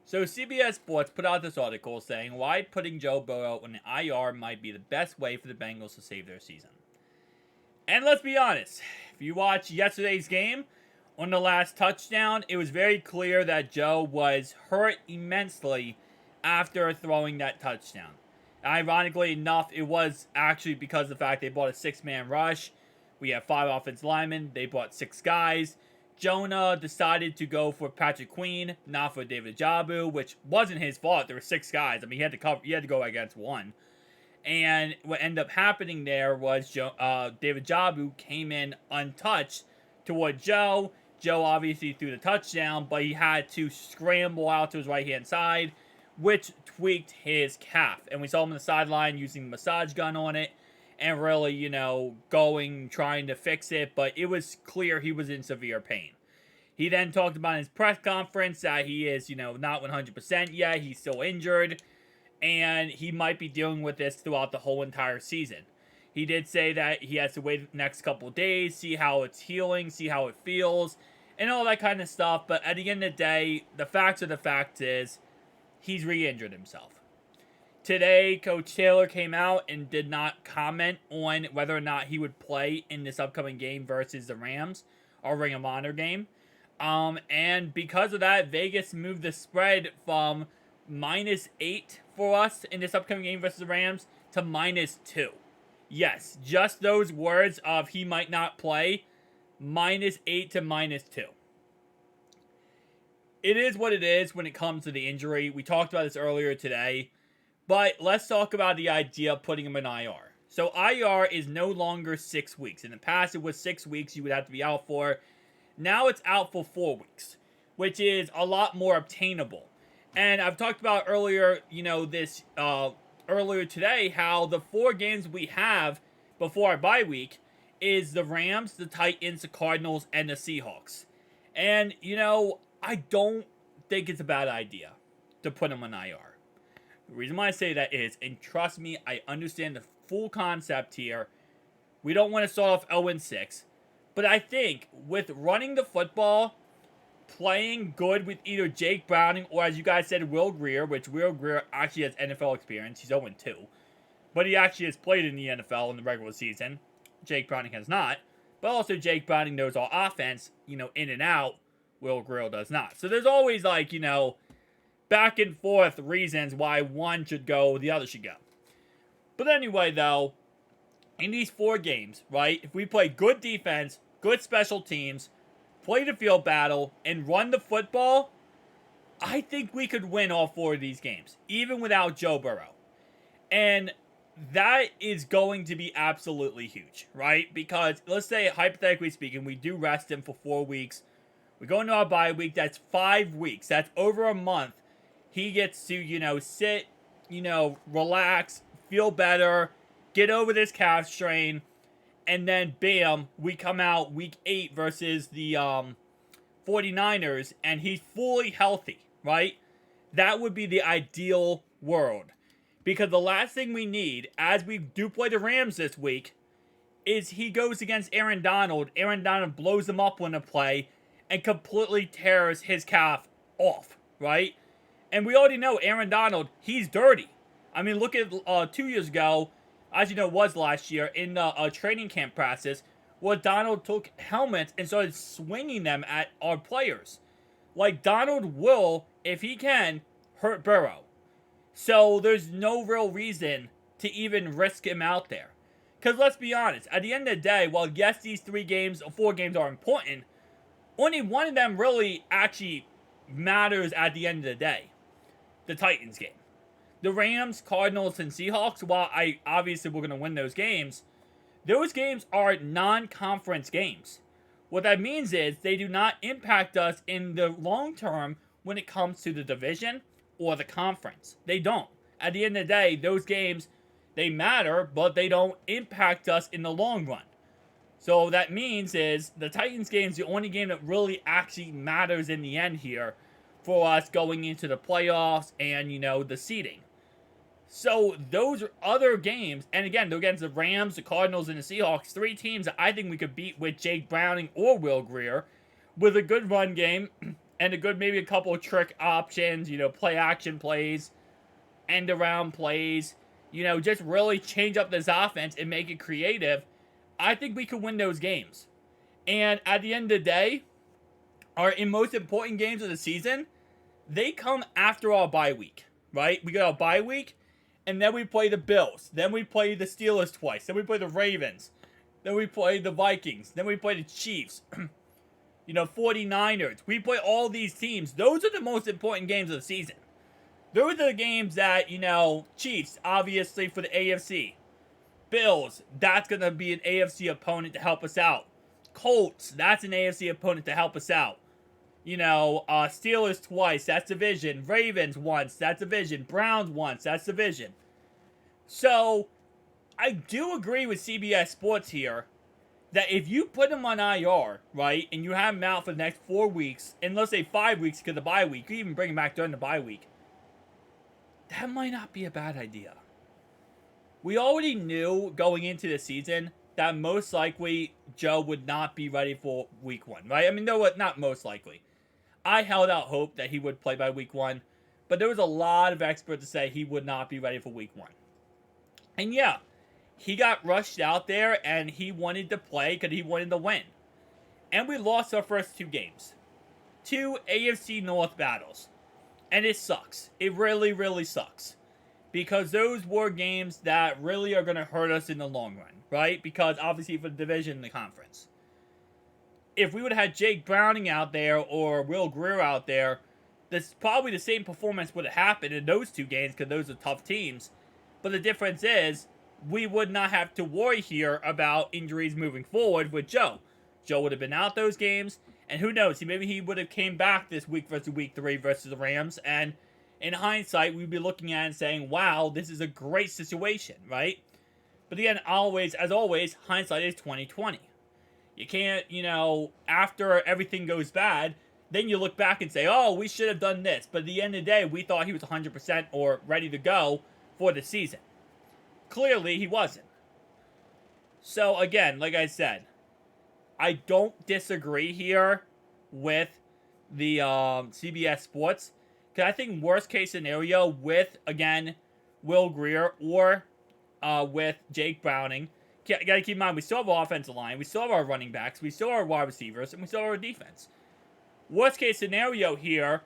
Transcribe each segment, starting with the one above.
So CBS Sports put out this article saying why putting Joe Burrow on the IR might be the best way for the Bengals to save their season. And let's be honest, if you watch yesterday's game, on the last touchdown, it was very clear that Joe was hurt immensely after throwing that touchdown. Ironically enough, it was actually because of the fact they bought a six-man rush. We have 5 offensive linemen. They bought 6 guys. Jonah decided to go for Patrick Queen, not for David Jabu, which wasn't his fault. There were 6 guys. I mean, he had to go against one. And what ended up happening there was David Jabu came in untouched toward Joe. Joe obviously threw the touchdown, but he had to scramble out to his right-hand side, which tweaked his calf. And we saw him on the sideline using the massage gun on it and really, trying to fix it. But it was clear he was in severe pain. He then talked about in his press conference that he is, not 100% yet. He's still injured. And he might be dealing with this throughout the whole entire season. He did say that he has to wait the next couple days, see how it's healing, see how it feels, and all that kind of stuff. But at the end of the day, the facts are the facts is he's re-injured himself. Today, Coach Taylor came out and did not comment on whether or not he would play in this upcoming game versus the Rams, our Ring of Honor game. And because of that, Vegas moved the spread from -8 for us in this upcoming game versus the Rams to -2. Yes, just those words of he might not play, -8 to -2. It is what it is when it comes to the injury. We talked about this earlier today, but let's talk about the idea of putting him in IR. So IR is no longer 6 weeks. In the past, it was 6 weeks you would have to be out for. Now it's out for 4 weeks, which is a lot more obtainable. And I've talked about earlier, earlier today, how the 4 games we have before our bye week is the Rams, the Titans, the Cardinals, and the Seahawks. And, I don't think it's a bad idea to put them on IR. The reason why I say that is, and trust me, I understand the full concept here. We don't want to start off 0-6. But I think with running the football, playing good with either Jake Browning or, as you guys said, Will Grier, which Will Grier actually has NFL experience. He's 0-2. But he actually has played in the NFL in the regular season. Jake Browning has not. But also Jake Browning knows our offense, in and out. Will Grier does not. So there's always, back and forth reasons why one should go, the other should go. But anyway, though, in these 4 games, right, if we play good defense, good special teams, play the field battle, and run the football, I think we could win all 4 of these games, even without Joe Burrow. And that is going to be absolutely huge, right? Because let's say, hypothetically speaking, we do rest him for 4 weeks. We go into our bye week. That's 5 weeks. That's over a month. He gets to, sit, relax, feel better, get over this calf strain, and then, bam, we come out week 8 versus the 49ers, and he's fully healthy, right? That would be the ideal world. Because the last thing we need, as we do play the Rams this week, is he goes against Aaron Donald. Aaron Donald blows him up on a play and completely tears his calf off, right? And we already know Aaron Donald, he's dirty. I mean, look at 2 years ago, as you know, it was last year, in the training camp process, where Donald took helmets and started swinging them at our players. Like, Donald will, if he can, hurt Burrow. So there's no real reason to even risk him out there. Because let's be honest, at the end of the day, while yes, these 4 games are important, only one of them really actually matters at the end of the day. The Titans game. The Rams, Cardinals, and Seahawks, while obviously we're going to win those games are non-conference games. What that means is they do not impact us in the long term when it comes to the division or the conference. They don't. At the end of the day, those games, they matter, but they don't impact us in the long run. So that means is the Titans game is the only game that really actually matters in the end here for us going into the playoffs and, the seeding. So those are other games, and again, they're against the Rams, the Cardinals, and the Seahawks, 3 teams that I think we could beat with Jake Browning or Will Grier, with a good run game, and maybe a couple of trick options, play action plays, end around plays, just really change up this offense and make it creative, I think we could win those games. And at the end of the day, our most important games of the season, they come after our bye week, right? We got our bye week, and then we play the Bills. Then we play the Steelers twice. Then we play the Ravens. Then we play the Vikings. Then we play the Chiefs. 49ers. We play all these teams. Those are the most important games of the season. Those are the games that, Chiefs, obviously, for the AFC. Bills, that's going to be an AFC opponent to help us out. Colts, that's an AFC opponent to help us out. Steelers twice, that's division. Ravens once, that's division. Browns once, that's division. So, I do agree with CBS Sports here that if you put him on IR, right, and you have him out for the next 4 weeks, and let's say 5 weeks because of the bye week, you can even bring him back during the bye week, that might not be a bad idea. We already knew going into the season that most likely Joe would not be ready for week 1, right? I mean, no, not most likely. I held out hope that he would play by week 1, but there was a lot of experts to say he would not be ready for week 1. And yeah, he got rushed out there and he wanted to play because he wanted to win. And we lost our first 2 games. 2 AFC North battles. And it sucks. It really, really sucks. Because those were games that really are going to hurt us in the long run, right? Because obviously for the division in the conference. If we would have had Jake Browning out there or Will Grier out there, this probably the same performance would have happened in those 2 games because those are tough teams. But the difference is, we would not have to worry here about injuries moving forward with Joe. Joe would have been out those games, and who knows, maybe he would have came back this week versus week 3 versus the Rams, and in hindsight, we'd be looking at it and saying, wow, this is a great situation, right? But again, as always, hindsight is 20/20. You can't, after everything goes bad, then you look back and say, oh, we should have done this. But at the end of the day, we thought he was 100% or ready to go for the season. Clearly, he wasn't. So, again, like I said, I don't disagree here with the CBS Sports. Because I think worst case scenario with, again, Will Grier or with Jake Browning, you got to keep in mind, we still have our offensive line, we still have our running backs, we still have our wide receivers, and we still have our defense. Worst case scenario here,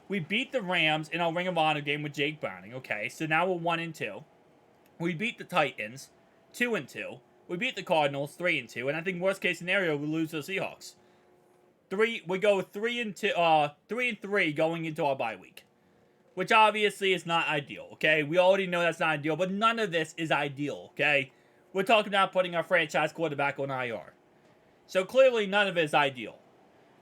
we beat the Rams in our Ring of Honor game with Jake Browning. Okay, so now we're 1-2. We beat the Titans, 2-2. We beat the Cardinals, 3-2. And I think worst case scenario, we lose to the Seahawks. We go 3-3 going into our bye week, which obviously is not ideal. Okay, we already know that's not ideal, but none of this is ideal. Okay, we're talking about putting our franchise quarterback on IR, so clearly none of it is ideal.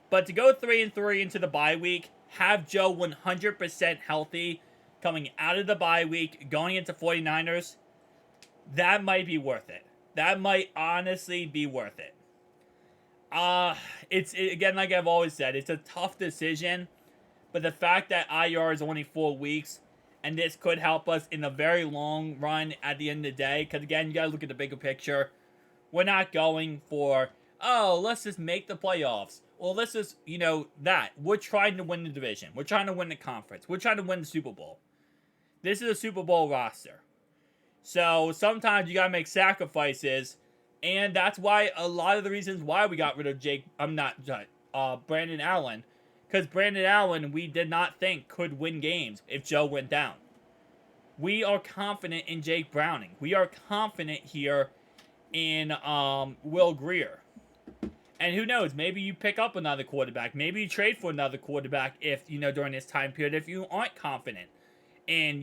But to go 3-3 into the bye week, have Joe 100% healthy coming out of the bye week, going into 49ers, that might be worth it. That might honestly be worth it. Again, like I've always said, it's a tough decision, but the fact that IR is only 4 weeks, and this could help us in the very long run at the end of the day, because again, you gotta look at the bigger picture. We're not going for, oh, let's just make the playoffs. Well, let's just, that. We're trying to win the division. We're trying to win the conference. We're trying to win the Super Bowl. This is a Super Bowl roster. So, sometimes you gotta make sacrifices, and that's why a lot of the reasons why we got rid of Brandon Allen. Because Brandon Allen, we did not think could win games if Joe went down. We are confident in Jake Browning. We are confident here in Will Grier. And who knows, maybe you pick up another quarterback. Maybe you trade for another quarterback if, during this time period, if you aren't confident in,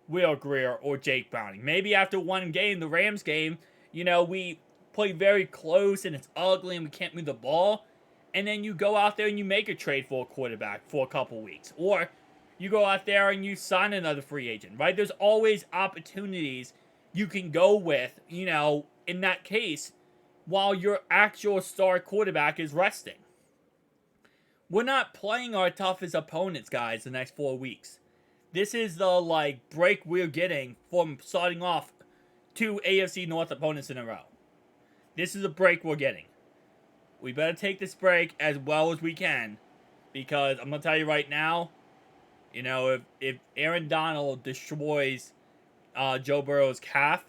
Will Grier or Jake Browning. Maybe after one game, the Rams game, we play very close and it's ugly and we can't move the ball. And then you go out there and you make a trade for a quarterback for a couple weeks. Or you go out there and you sign another free agent, right? There's always opportunities you can go with, in that case, while your actual star quarterback is resting. We're not playing our toughest opponents, guys, the next 4 weeks. This is the, break we're getting from starting off 2 AFC North opponents in a row. This is a break we're getting. We better take this break as well as we can Because I'm going to tell you right now, you know, if Aaron Donald destroys Joe Burrow's calf,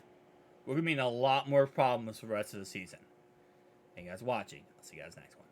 we're going to be in a lot more problems for the rest of the season. Thank you guys for watching. I'll see you guys next one.